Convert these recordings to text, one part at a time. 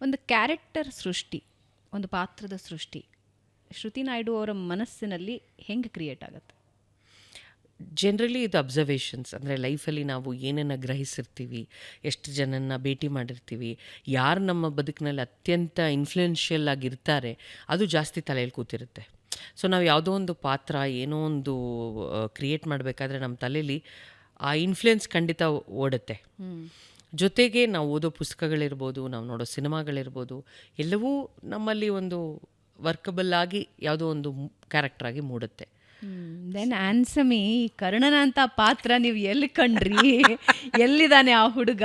ಒಂದು ಕ್ಯಾರೆಕ್ಟರ್ ಸೃಷ್ಟಿ, ಒಂದು ಪಾತ್ರದ ಸೃಷ್ಟಿ ಶ್ರುತಿ ನಾಯ್ಡು ಅವರ ಮನಸ್ಸಿನಲ್ಲಿ ಹೆಂಗೆ ಕ್ರಿಯೇಟ್ ಆಗುತ್ತೆ? ಜನರಲಿ ಇದು ಅಬ್ಸರ್ವೇಷನ್ಸ್. ಅಂದರೆ ಲೈಫಲ್ಲಿ ನಾವು ಏನನ್ನು ಗ್ರಹಿಸಿರ್ತೀವಿ, ಎಷ್ಟು ಜನನ್ನ ಭೇಟಿ ಮಾಡಿರ್ತೀವಿ, ಯಾರು ನಮ್ಮ ಬದುಕಿನಲ್ಲಿ ಅತ್ಯಂತ ಇನ್ಫ್ಲೂಯೆನ್ಷಿಯಲ್ ಆಗಿರ್ತಾರೆ, ಅದು ಜಾಸ್ತಿ ತಲೆಯಲ್ಲಿ ಕೂತಿರುತ್ತೆ. ಸೊ ನಾವು ಯಾವುದೋ ಒಂದು ಪಾತ್ರ ಏನೋ ಒಂದು ಕ್ರಿಯೇಟ್ ಮಾಡಬೇಕಾದ್ರೆ ನಮ್ಮ ತಲೆಯಲ್ಲಿ ಆ ಇನ್ಫ್ಲುಯೆನ್ಸ್ ಖಂಡಿತ ಓಡುತ್ತೆ. ಜೊತೆಗೆ ನಾವು ಓದೋ ಪುಸ್ತಕಗಳಿರ್ಬೋದು, ನಾವು ನೋಡೋ ಸಿನಿಮಾಗಳಿರ್ಬೋದು, ಎಲ್ಲವೂ ನಮ್ಮಲ್ಲಿ ಒಂದು ವರ್ಕಬಲ್ ಆಗಿ ಯಾವುದೋ ಒಂದು ಕ್ಯಾರೆಕ್ಟರ್ ಆಗಿ ಮೂಡುತ್ತೆ. ದೆನ್ ಆನ್ಸಮಿ, ಕರ್ಣನ ಅಂತ ಪಾತ್ರ ನೀವು ಎಲ್ಲಿ ಕಂಡ್ರಿ? ಎಲ್ಲಿದ್ದಾನೆ ಆ ಹುಡುಗ?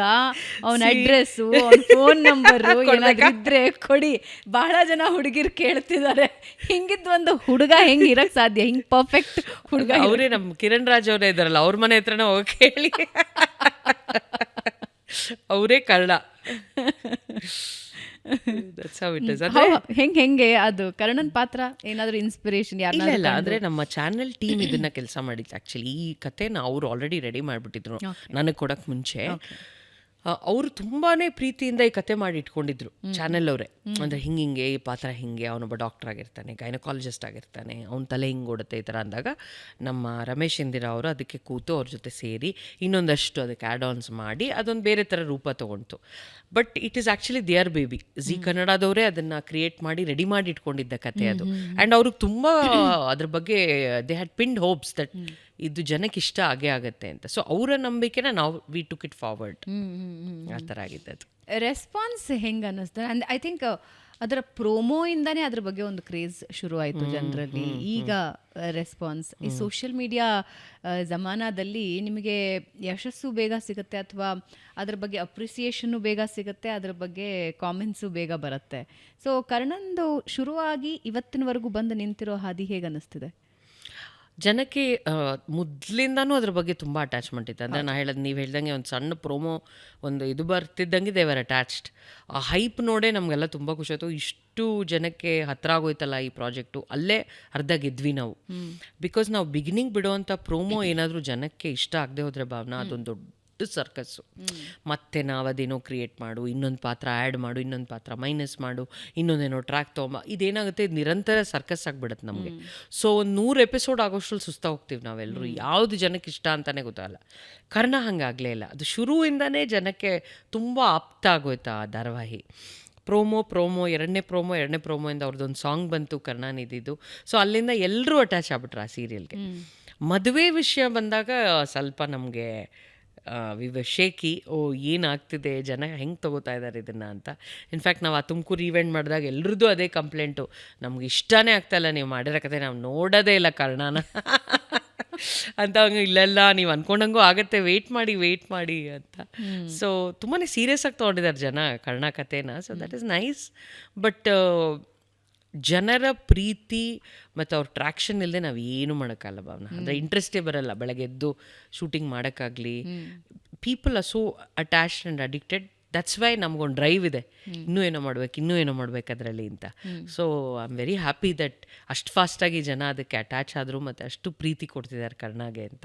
ಅವನ ಅಡ್ರೆಸ್ಸು, ಅವನ ಫೋನ್ ನಂಬರು ಏನಾದ್ರು ಇದ್ರೆ ಕೊಡಿ. ಬಹಳ ಜನ ಹುಡುಗಿರು ಕೇಳ್ತಿದ್ದಾರೆ, ಹಿಂಗಿದ್ ಒಂದು ಹುಡುಗ ಹೆಂಗೆ ಇರಕ್ ಸಾಧ್ಯ? ಹಿಂಗ್ ಪರ್ಫೆಕ್ಟ್ ಹುಡುಗ ಅವರೇ ನಮ್ಮ ಕಿರಣ್ ರಾಜ್ ಅವರೇ ಇದ್ದಾರಲ್ಲ, ಅವ್ರ ಮನೆ ಹತ್ರನೇ ಹೋಗಿ ಕೇಳಿ, ಅವರೇ ಕರ್ಣ. ಹೆಂಗೆ ಅದು ಕರ್ಣನ್ ಪಾತ್ರ ಏನಾದ್ರು ಇನ್ಸ್ಪಿರೇಷನ್? ಇಲ್ಲ, ಅಂದ್ರೆ ನಮ್ಮ ಚಾನೆಲ್ ಟೀಮ್ ಇದನ್ನ ಕೆಲಸ ಮಾಡಿತ್ತು. ಆಕ್ಚುಲಿ ಈ ಕಥೆನ ಅವ್ರು ಆಲ್ರೆಡಿ ರೆಡಿ ಮಾಡಿಬಿಟ್ಟಿದ್ರು ನನಗೆ ಕೊಡಕ್ ಮುಂಚೆ. ಅವರು ತುಂಬಾನೇ ಪ್ರೀತಿಯಿಂದ ಈ ಕತೆ ಮಾಡಿ ಇಟ್ಕೊಂಡಿದ್ರು ಚಾನೆಲ್ ಅವರೇ. ಅಂದರೆ ಹಿಂಗೆ ಈ ಪಾತ್ರ ಹಿಂಗೆ, ಅವನೊಬ್ಬ ಡಾಕ್ಟರ್ ಆಗಿರ್ತಾನೆ, ಗೈನಕಾಲಜಿಸ್ಟ್ ಆಗಿರ್ತಾನೆ, ಅವ್ನ ತಲೆ ಹಿಂಗೆ ಓಡುತ್ತೆ ಈ ಥರ ಅಂದಾಗ ನಮ್ಮ ರಮೇಶ್ ಇಂದಿರಾ ಅವರು ಅದಕ್ಕೆ ಕೂತು ಅವ್ರ ಜೊತೆ ಸೇರಿ ಇನ್ನೊಂದಷ್ಟು ಅದಕ್ಕೆ ಆ್ಯಡ್ ಆನ್ಸ್ ಮಾಡಿ ಅದೊಂದು ಬೇರೆ ಥರ ರೂಪ ತೊಗೊಂತು. But it is actually there baby. ಜಿ ಕನ್ನಡದವರೇ ಅದನ್ನು ಕ್ರಿಯೇಟ್ ಮಾಡಿ ರೆಡಿ ಮಾಡಿ ಇಟ್ಕೊಂಡಿದ್ದ ಕತೆ ಅದು. ಆ್ಯಂಡ್ ಅವ್ರಿಗೆ ತುಂಬ ಅದ್ರ ಬಗ್ಗೆ they had pinned hopes that ಇದು ಜನಕ್ಕೆ ಇಷ್ಟ ಆಗೇ ಆಗುತ್ತೆ ಅಂತ. ಸೊ ಅವರ ನಂಬಿಕೆನ ನಾವು ವಿ ಟುಕ್ ಇಟ್ ಫಾರ್ವರ್ಡ್. ಆ ಥರ ಆಗಿದ್ದದು. ರೆಸ್ಪಾನ್ಸ್ ಹೆಂಗೆ ಅನ್ನಿಸ್ತಾರೆ? ಅಂದರೆ ಐ ಥಿಂಕ್ ಅದರ ಪ್ರೋಮೋಯಿಂದನೇ ಅದ್ರ ಬಗ್ಗೆ ಒಂದು ಕ್ರೇಜ್ ಶುರುವಾಯಿತು ಜನರಲ್ಲಿ. ಈಗ ರೆಸ್ಪಾನ್ಸ್ ಈ ಸೋಷಿಯಲ್ ಮೀಡಿಯಾ ಜಮಾನದಲ್ಲಿ ನಿಮಗೆ ಯಶಸ್ಸು ಬೇಗ ಸಿಗುತ್ತೆ, ಅಥವಾ ಅದ್ರ ಬಗ್ಗೆ ಅಪ್ರಿಸಿಯೇಷನ್ನು ಬೇಗ ಸಿಗುತ್ತೆ, ಅದ್ರ ಬಗ್ಗೆ ಕಾಮೆಂಟ್ಸು ಬೇಗ ಬರುತ್ತೆ. ಸೊ ಕರ್ಣಂದು ಶುರುವಾಗಿ ಇವತ್ತಿನವರೆಗೂ ಬಂದು ನಿಂತಿರೋ ಹಾದಿ ಹೇಗೆ ಅನ್ನಿಸ್ತಿದೆ? ಜನಕ್ಕೆ ಮೊದಲಿಂದನೂ ಅದ್ರ ಬಗ್ಗೆ ತುಂಬ ಅಟ್ಯಾಚ್ಮೆಂಟ್ ಇತ್ತು. ಅಂದರೆ ನಾನು ಹೇಳೋದು, ನೀವು ಹೇಳ್ದಂಗೆ ಒಂದು ಸಣ್ಣ ಪ್ರೋಮೋ ಒಂದು ಇದು ಬರ್ತಿದ್ದಂಗೆ ದೇವರ್ ಅಟ್ಯಾಚ್ಡ್. ಆ ಹೈಪ್ ನೋಡೇ ನಮಗೆಲ್ಲ ತುಂಬ ಖುಷಿ ಆಯಿತು. ಇಷ್ಟು ಜನಕ್ಕೆ ಹತ್ರ ಆಗೋಯ್ತಲ್ಲ ಈ ಪ್ರಾಜೆಕ್ಟು, ಅಲ್ಲೇ ಅರ್ಧ ಗೆದ್ವಿ ನಾವು. ಬಿಕಾಸ್ ನಾವು ಬಿಗಿನಿಂಗ್ ಬಿಡೋವಂಥ ಪ್ರೋಮೋ ಏನಾದರೂ ಜನಕ್ಕೆ ಇಷ್ಟ ಆಗದೆ ಹೋದರೆ ಭಾವನಾ, ಅದೊಂದು ದೊಡ್ಡ ಸರ್ಕಸ್ಸು. ಮತ್ತೆ ನಾವು ಅದೇನೋ ಕ್ರಿಯೇಟ್ ಮಾಡು, ಇನ್ನೊಂದು ಪಾತ್ರ ಆ್ಯಡ್ ಮಾಡು, ಇನ್ನೊಂದು ಪಾತ್ರ ಮೈನಸ್ ಮಾಡು, ಇನ್ನೊಂದೇನೋ ಟ್ರ್ಯಾಕ್ ತೊಗೊಂಬ, ಇದೇನಾಗುತ್ತೆ, ಇದು ನಿರಂತರ ಸರ್ಕಸ್ ಆಗಿಬಿಡುತ್ತೆ ನಮಗೆ. ಸೊ ಒಂದು 100 ಎಪಿಸೋಡ್ ಆಗೋಷ್ಟ್ರಲ್ಲಿ ಸುಸ್ತಾ ಹೋಗ್ತೀವಿ ನಾವೆಲ್ಲರೂ. ಯಾವುದು ಜನಕ್ಕೆ ಇಷ್ಟ ಅಂತಲೇ ಗೊತ್ತಾಗಲ್ಲ. ಕರ್ಣ ಹಂಗಾಗಲೇ ಇಲ್ಲ. ಅದು ಶುರುವಿಂದನೇ ಜನಕ್ಕೆ ತುಂಬ ಆಪ್ತ ಆಗೋಯ್ತು ಆ ಧಾರಾವಾಹಿ. ಪ್ರೋಮೋ ಎರಡನೇ ಪ್ರೋಮೋಯಿಂದ ಅವ್ರದ್ದೊಂದು ಸಾಂಗ್ ಬಂತು ಕರ್ಣನಿದ್ದು. ಸೊ ಅಲ್ಲಿಂದ ಎಲ್ಲರೂ ಅಟ್ಯಾಚ್ ಆಗ್ಬಿಟ್ರು ಆ ಸೀರಿಯಲ್ಗೆ. ಮದುವೆ ವಿಷಯ ಬಂದಾಗ ಸ್ವಲ್ಪ ನಮಗೆ ಶೇಕಿ, ಏನಾಗ್ತಿದೆ, ಜನ ಹೆಂಗೆ ತೊಗೋತಾ ಇದ್ದಾರೆ ಇದನ್ನು ಅಂತ. ಇನ್ಫ್ಯಾಕ್ಟ್ ನಾವು ಆ ತುಮಕೂರು ಈವೆಂಟ್ ಮಾಡಿದಾಗ ಎಲ್ರದ್ದು ಅದೇ ಕಂಪ್ಲೇಂಟು, ನಮ್ಗೆ ಇಷ್ಟನೇ ಆಗ್ತಾಯಿಲ್ಲ ನೀವು ಮಾಡಿರೋ ಕತೆ, ನಾವು ನೋಡೋದೇ ಇಲ್ಲ ಕರ್ಣನ ಅಂತ. ಹಂಗೆ ಇಲ್ಲೆಲ್ಲ ನೀವು ಅಂದ್ಕೊಂಡಂಗೂ ಆಗುತ್ತೆ, ವೆಯ್ಟ್ ಮಾಡಿ ಅಂತ. ಸೊ ತುಂಬಾ ಸೀರಿಯಸ್ ಆಗಿ ತೊಗೊಂಡಿದ್ದಾರೆ ಜನ ಕರ್ಣ ಕಥೆನ. So that is nice. But ಜನರ ಪ್ರೀತಿ ಮತ್ತು ಅವ್ರ ಟ್ರ್ಯಾಕ್ಷನ್ ಇಲ್ಲದೆ ನಾವು ಏನು ಮಾಡೋಕ್ಕಲ್ಲ ಭಾವನ. ಅಂದರೆ ಇಂಟ್ರೆಸ್ಟೇ ಬರಲ್ಲ ಬೆಳಗ್ಗೆ ಎದ್ದು ಶೂಟಿಂಗ್ ಮಾಡೋಕ್ಕಾಗಲಿ. People are so attached and addicted. That's why ನಮಗೊಂದು ಡ್ರೈವ್ ಇದೆ, ಇನ್ನೂ ಏನೋ ಮಾಡ್ಬೇಕು ಅದರಲ್ಲಿ ಅಂತ. So I am very happy that ಅಷ್ಟು ಫಾಸ್ಟಾಗಿ ಜನ ಅದಕ್ಕೆ ಅಟ್ಯಾಚ್ ಆದರು ಮತ್ತು ಅಷ್ಟು ಪ್ರೀತಿ ಕೊಡ್ತಿದ್ದಾರೆ ಕರ್ಣಗೆ ಅಂತ.